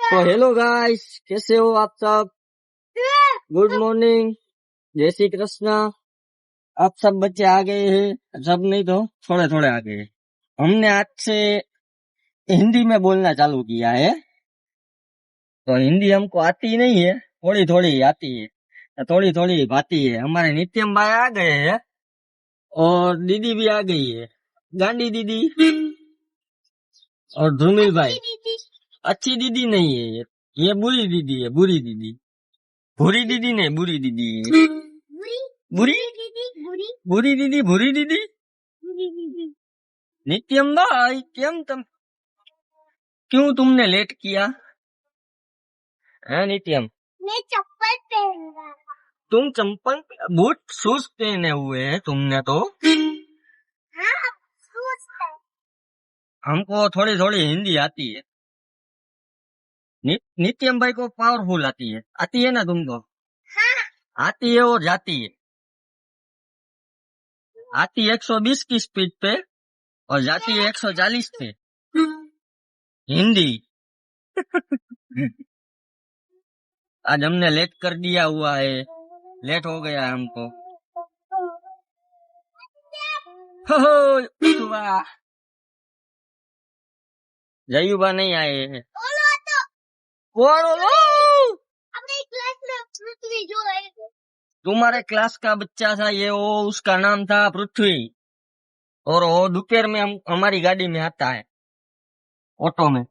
तो hello guys, कैसे हो आप सब। गुड मॉर्निंग, जय श्री कृष्णा। आप सब बच्चे आ गए हैं, सब नहीं तो थोड़े थोड़े आ गए हैं। हमने आज से हिंदी में बोलना चालू किया है। तो हिंदी हमको आती नहीं है, थोड़ी थोड़ी आती है, थोड़ी थोड़ी आती है। हमारे नित्यम भाई आ गए हैं और दीदी भी आ गई है, गांडी दीदी और धूमिल भाई। अच्छी दीदी नहीं है ये बुरी दीदी है, बुरी दीदी। बुरी दीदी नहीं, बुरी दीदी है। बुरी बुरी दीदी, बुरी दीदी। नित्यम भाई क्यों तुमने लेट किया है नित्यम? मैं चप्पल पहन रहा था। तुम चंपल बूट शूज पहने हुए हैं तुमने तो। हाँ, शूज है। हमको थोड़ी थोड़ी हिंदी आती है। नित्यम भाई को पावरफुल आती है ना तुमको? हाँ। आती है और जाती है। आती 120 की स्पीड पे और जाती है 140 पे। हिंदी। आज हमने लेट कर दिया हुआ है, लेट हो गया है हमको। हो जयूबा नहीं आए हैं। कौन बोलो? अपने क्लास में पृथ्वी जो है। तुम्हारे क्लास का बच्चा था ये, वो उसका नाम था पृथ्वी। और वो दोपहर में हमारी गाड़ी में आता है, ऑटो में।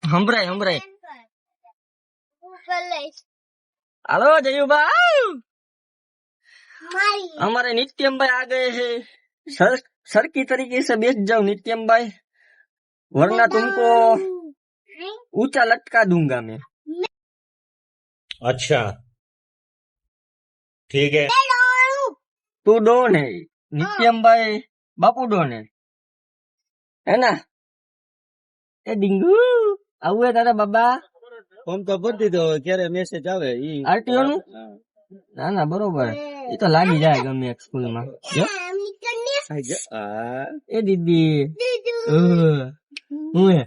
हमरे हेलो जयूबा। हमारे नित्यम भाई आ गए हैं। सर की तरीके से बैठ जाओ नित्यम भाई, वरना तुमको ऊंचा लटका दूंगा मैं। अच्छा ठीक है। तू डॉन है नित्यम भाई, बापू डॉन है ना? ए डिंगू आવું તારા બાબા ફોન તો ભરી દીધો, ક્યારે મેસેજ આવે ઈ આરટીઓ નું? ના ના બરોબર, એ તો લાગી જાય ગમે એક સ્કૂલ માં। એ દીદી હું હે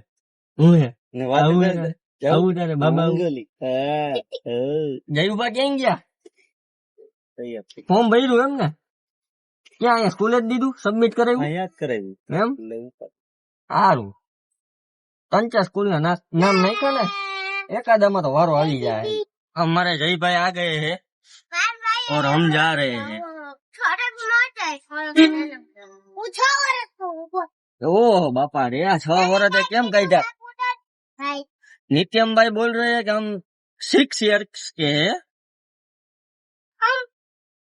આવું તારે બાબા જયુભા ક્યાં ગયા? ફોર્મ ભર્યું એમ ને? ક્યાં અહીંયા સ્કૂલે જ દીધું, સબમિટ કરાવ્યું? અહીંયા જ કરાવ્યું એમ સારું। 3-4 स्कूल ना नाम नहीं था ना, एकादा तो वारो आ जाए। हमारे जय भाई आ गए हैं और हम जा रहे हैं। ओह बापा रे, 6 वर्ष केम कही? नित्यम भाई बोल रहे हैं कि हम 6 इयर्स के हैं।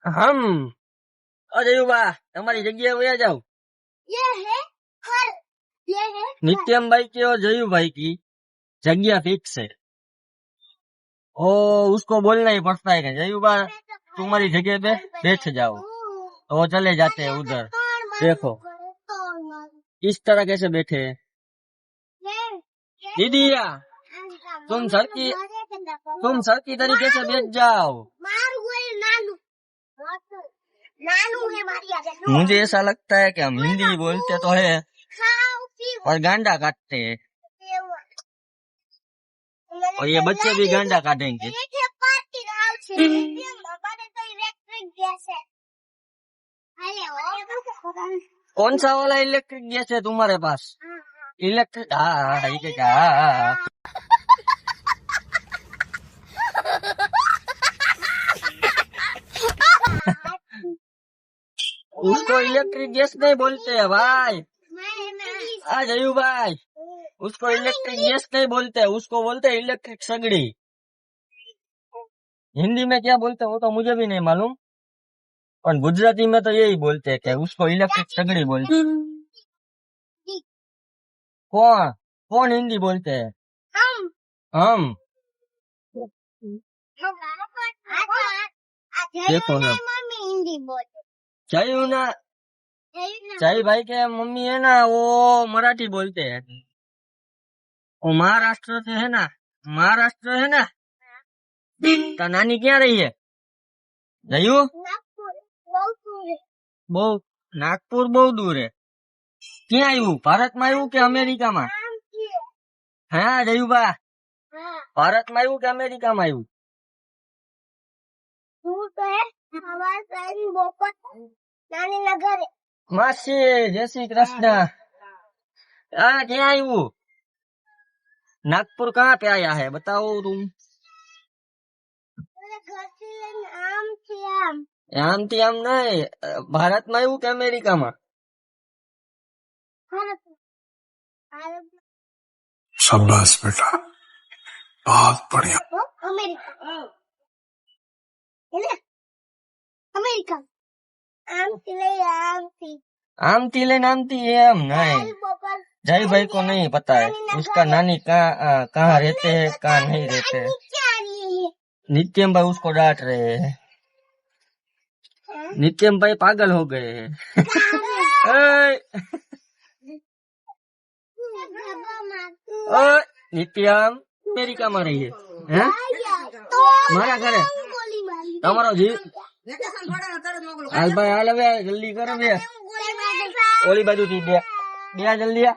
हम अरे वाह, हमारी जगह वही जाओ। नित्यम भाई की और जयू भाई की जगह फिक्स है। ओ उसको बोलना ही पड़ता है कि जयू भाई तुम्हारी जगह पे बैठ जाओ, तो वो चले जाते हैं उधर। देखो इस तरह कैसे बैठे हैं। दीदिया तुम सर की तरीके से बैठ जाओ। मुझे ऐसा लगता है कि हम हिंदी बोलते तो है और गांडा काटते हैं, और ये बच्चे भी गांडा काटेंगे। कौन सा वाला इलेक्ट्रिक गैस है तुम्हारे पास? इलेक्ट्रिक उसको इलेक्ट्रिक गैस नहीं बोलते हैं भाई। जयू भाई उसको इलेक्ट्रिक गैस नहीं बोलते, उसको बोलते हैं इलेक्ट्रिक सगड़ी। हिंदी में क्या बोलते हैं वो तो मुझे भी नहीं मालूम, और गुजराती में तो यही बोलते हैं कि उसको इलेक्ट्रिक सगड़ी बोलते हैं। कौन हिंदी बोलते हैं? हम देखो ना, चाहिए ना चाहिए भाई के मम्मी है ना, वो मराठी बोलते हैं। वो महाराष्ट्र से है ना, तो नानी क्या रही है जयू? बहुत नागपुर बहुत दूर है। क्या आयु भारत में आयु के अमेरिका में? આમ છે हाँ जयुबा હા भारत में आयु के अमेरिका में आयु? હું તો હે અમારા સાઈન બોપત નાની ના ઘરે मासी जय श्री कृष्ण। हाँ क्या आयु? नागपुर कहाँ पे आया है बताओ तुम। મારા ઘરથી લઈને આમ છે આમ आम थी आम नहीं भारत में आयु के अमेरिका में? ભારત ભારત शाबाश बेटा, बहुत बढ़िया। અમેરિકા એને અમેરિકા આમથી લઈ આમથી आम थी ले नाम थी एम नहीं। મારી બોપત जय भाई को नहीं पता है उसका नानी कहाँ रहते हैं कहाँ नहीं रहते हैं। નીચે આ રહી है नित्यम भाई उसको डांट रहे हैं। नित्यम भाई पागल हो गए हैं। ओए, ओए, नित्यम अमेरिका में रही है हैं? मारा करे ગોલી મારી તમારો જીવ હાલ ભાઈ હાલ હવે જલ્દી કરો બે ગોલી મારી ઓલી બાજુ થી બે બે જલ્દી આ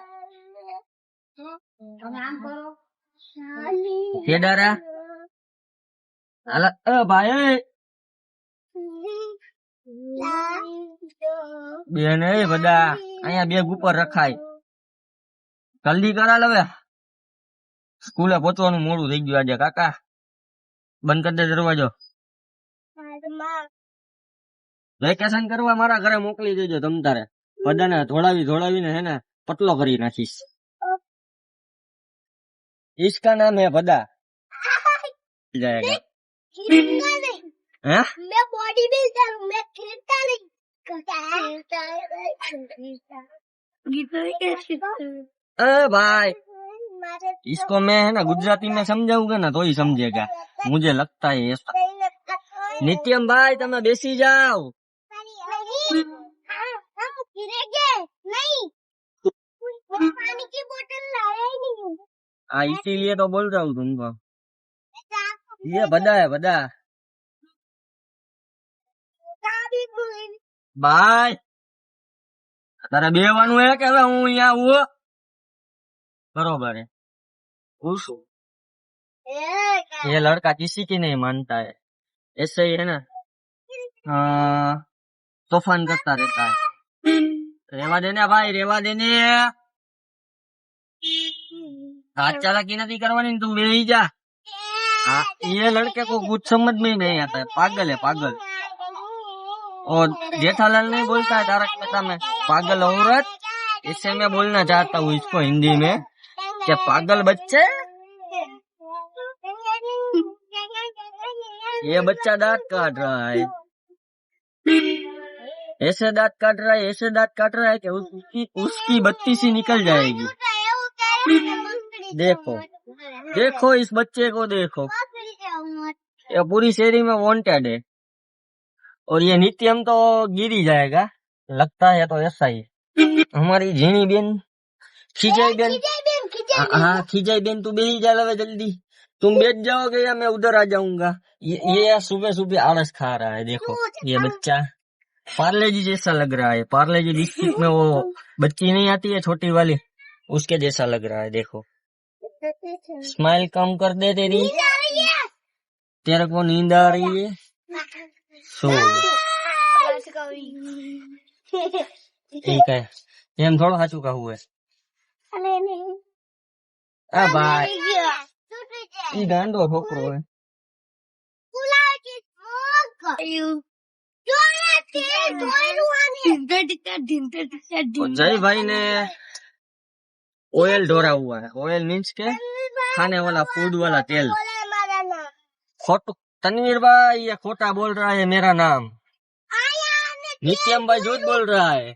કેડારા હાલ ભાઈ બેન એ બધા અહીંયા બેગ ઉપર રખાય જલ્દી કરા હવે સ્કૂલે પહોંચવાનું મોડું થઈ ગયું આજે કાકા બંધ કરી દે દરવાજો વેકેશન કરવા મારા ઘરે મોકલી દેજો તમ તારે બધાને ધોળાવીને હે ને પતલો કરી નાખીશ इसका नाम है बदा जाएगा खिलता नहीं हैं? मैं बॉडी बिल्डर हूँ मैं खिलता नहीं अरे भाई इसको मैं है ना गुजराती में समझाऊंगा ना तो ही समझेगा मुझे लगता है ऐसा। नित्यम भाई તમે બેસી જાઓ हम गिरेंगे नहीं पानी की बोतल लाया ही नहीं हूँ हाँ इसीलिए तो बोल रहा हूँ तुमको ये बदा है बदा भाई તારે બેવાનું હે કે હવે હું અહીંયા આવું बरोबर है उस ये लड़का किसी की नहीं मानता है ऐसे ही है ना तूफान करता रहता है रेवा देने भाई रेवा देने हाथ चालाकी नहीं करवानी तुम बेही जा हाँ ये लड़के को कुछ समझ में ही नहीं आता है पागल है पागल और जेठालाल नहीं बोलता है तारक मेहता में पागल औरत इससे मैं बोलना चाहता हूँ इसको हिंदी में क्या पागल बच्चे ये बच्चा दांत काट रहा है ऐसे दांत काट रहा है ऐसे दांत काट रहा है कि उसकी बत्ती सी निकल जाएगी देखो देखो इस बच्चे को देखो ये पूरी शहरी में वांटेड है और ये नित्यम तो गिर ही जाएगा लगता है तो ऐसा ही हमारी झीणी बेन खिजाई बेन हाँ खिजाई बेन तू बेही जा लवे जल्दी तुम बैठ जाओगे या मैं उधर आ जाऊंगा ये सुबह सुबह आलस खा रहा है देखो ये बच्चा पार्ले जी जैसा लग रहा है पार्ले जी बिस्किट में वो बच्ची नहीं आती है छोटी वाली उसके जैसा लग रहा है देखो स्माइल कम कर दे तेरी तेरे को नींद आ रही है सो ठीक है એમ થોડો સાચું કહું है आ भाई ई गांडो छोकरो है और जय भाई ने ऑयल ढोरा हुआ है ऑयल मीन्स के खाने वाला फूड वाला तेल खोट तनवीर भाई ये खोटा बोल रहा है मेरा नाम नित्यम भाई झूठ बोल रहा है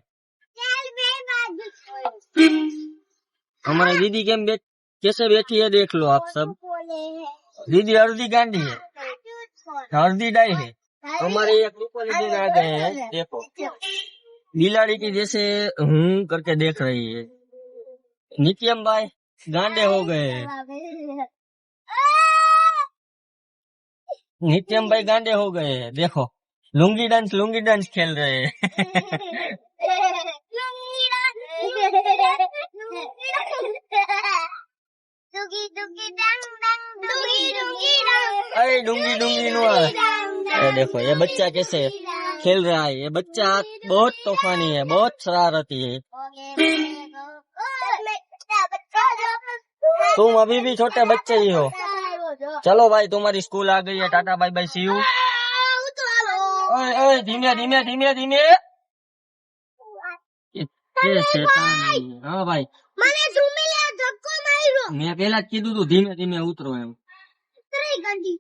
हमारी दीदी कैसे बैठी है देख लो आप सब दीदी हल्दी गांडी है हल्दी डाई है हमारे एक ऊपर दिन आ गए हैं देखो बिलाड़ी की जैसे करके देख रही है नित्यम भाई गांडे हो गए हैं नित्यम भाई गांडे हो गए हैं देखो लुंगी डांस खेल रहे हैं डुगी डुगी डंग डंग डुगी डुगी डंग अरे डूंगी डूंगी नो आवे। ये देखो ये बच्चा कैसे खेल रहा है। ये बच्चा बहुत तूफानी है, बहुत शरारती है। तुम अभी भी छोटे बच्चे ही हो। चलो भाई तुम्हारी स्कूल आ गई है, tata bye bye see you. ओए ओए धीमे धीमे धीमे धीमे। ये शैतान है। हाँ भाई મને ઝૂમીલે ધક્કો માર્યો મેં પેલા જ કીધું તું ધીમે ધીમે ઉતરો એમ। ઉતરી ગઈ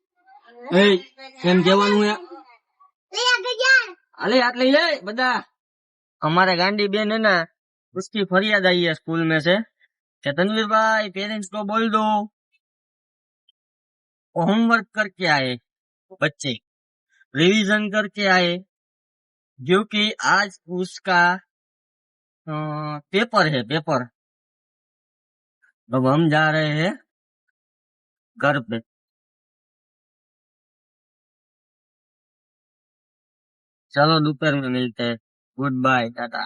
એ એમ કહેવાનું હે। લે આગળ જા अरे आटले ये बदा हमारे गांडी बेन है ना, उसकी फरियाद आई है स्कूल में से कि तनवीर भाई पेरेंट्स को बोल दो वो होमवर्क करके आए, बच्चे रिवीजन करके आए, क्योंकि आज उसका पेपर है पेपर। अब हम जा रहे हैं घर पे। चलो दोपहर में मिलते हैं। Goodbye Tata.